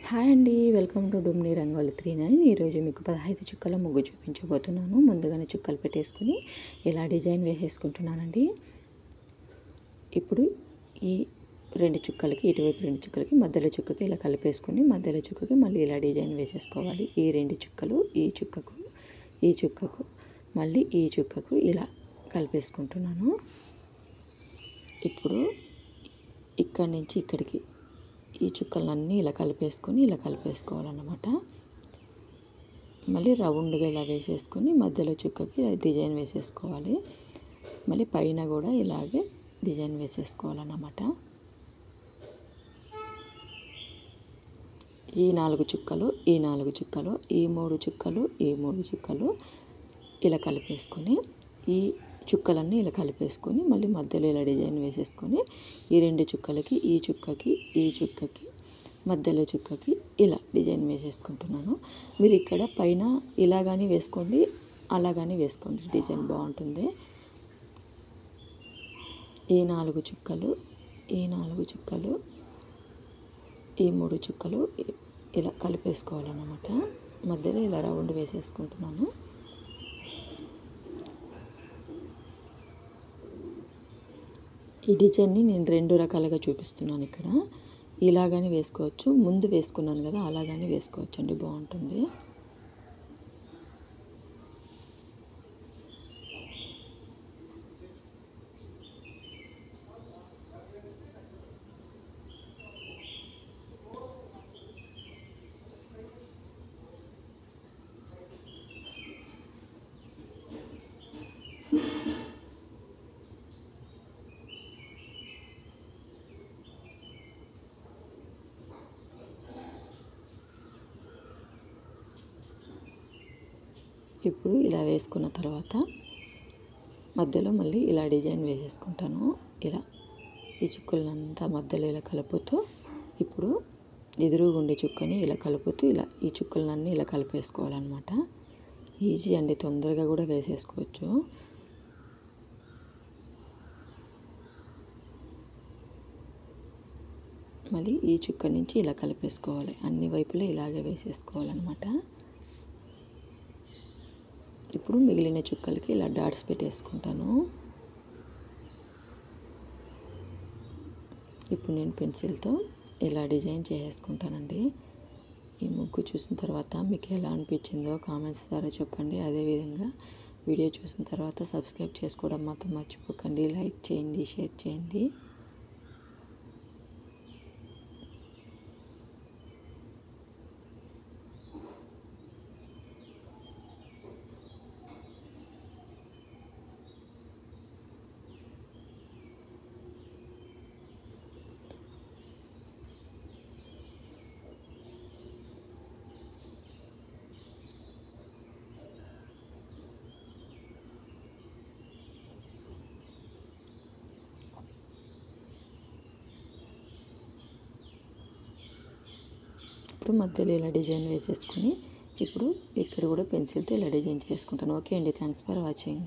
Hi అండి, welcome to డుమ్ని rangoli 39. ఈరోజు మీకు 15 చుక్కల ముగ్గు చూపించబోతున్నాను. ముందుగానే చుక్కలు పెట్టేసుకుని ఇలా డిజైన్ వేసేసుకుంటున్నానండి. ఇప్పుడు ఈ రెండు చుక్కలకి, ఇటువైపు రెండు చుక్కలకి, మధ్యలో చుక్కకి ఇలా కలిపేసుకుని మధ్యలో చుక్కకి మళ్ళీ ఇలా డిజైన్ వేసేసుకోవాలి. ఈ రెండు చుక్కలు ఈ చుక్కకు మళ్ళీ ఈ చుక్కకు ఇలా కలిపేసుకుంటున్నాను. ఇప్పుడు ఇక్కడి నుంచి ఇక్కడికి ఈ చుక్కలన్నీ ఇలా కలిపేసుకోవాలన్నమాట. మళ్ళీ రౌండ్గా ఇలా వేసేసుకొని మధ్యలో చుక్కకి డిజైన్ వేసేసుకోవాలి. మళ్ళీ పైన కూడా ఇలాగే డిజైన్ వేసేసుకోవాలన్నమాట. ఈ 4 చుక్కలు ఈ 4 చుక్కలు, ఈ 3 చుక్కలు ఈ 3 చుక్కలు ఇలా కలిపేసుకొని ఈ చుక్కలన్నీ ఇలా కలిపేసుకొని మళ్ళీ మధ్యలో ఇలా డిజైన్ వేసేసుకొని ఈ రెండు చుక్కలకి ఈ చుక్కకి మధ్యలో చుక్కకి ఇలా డిజైన్ వేసేసుకుంటున్నాను. మీరు ఇక్కడ పైన ఇలా కానీ వేసుకోండి, అలా కానీ వేసుకోండి, డిజైన్ బాగుంటుంది. ఈ 4 చుక్కలు ఈ 4 చుక్కలు ఈ 3 చుక్కలు ఇలా కలిపేసుకోవాలన్నమాట. మధ్యలో ఇలా రౌండ్ వేసేసుకుంటున్నాను. ఈ డిజైన్ని నేను 2 రకాలుగా చూపిస్తున్నాను. ఇక్కడ ఇలాగని వేసుకోవచ్చు, ముందు వేసుకున్నాను కదా అలాగని వేసుకోవచ్చు అండి, బాగుంటుంది. ఇప్పుడు ఇలా వేసుకున్న తర్వాత మధ్యలో మళ్ళీ ఇలా డిజైన్ వేసేసుకుంటాను. ఇలా ఈ చుక్కలంతా మధ్యలో ఇలా కలుపుతూ ఇప్పుడు ఎదురుగుండే చుక్కని ఇలా కలుపుతూ ఇలా ఈ చుక్కలన్నీ ఇలా కలిపేసుకోవాలన్నమాట. ఈజీ అండి, తొందరగా కూడా వేసేసుకోవచ్చు. మళ్ళీ ఈ చుక్క నుంచి ఇలా కలిపేసుకోవాలి, అన్ని వైపులా ఇలాగే వేసేసుకోవాలన్నమాట. ఇప్పుడు మిగిలిన చుక్కలకి ఇలా డాట్స్ పెట్టేసుకుంటాను. ఇప్పుడు నేను పెన్సిల్తో ఇలా డిజైన్ చేసేసుకుంటానండి. ఈ ముగ్గు చూసిన తర్వాత మీకు ఎలా అనిపించిందో కామెంట్స్ ద్వారా చెప్పండి. అదేవిధంగా వీడియో చూసిన తర్వాత సబ్స్క్రైబ్ చేసుకోవడం మాత్రం మర్చిపోకండి. లైక్ చేయండి, షేర్ చేయండి. ఇప్పుడు మధ్యలో ఇలా డిజైన్ వేసేసుకొని ఇప్పుడు ఇక్కడ కూడా పెన్సిల్తో ఇలా డిజైన్ చేసుకుంటాను. ఓకే అండి, థ్యాంక్స్ ఫర్ వాచింగ్.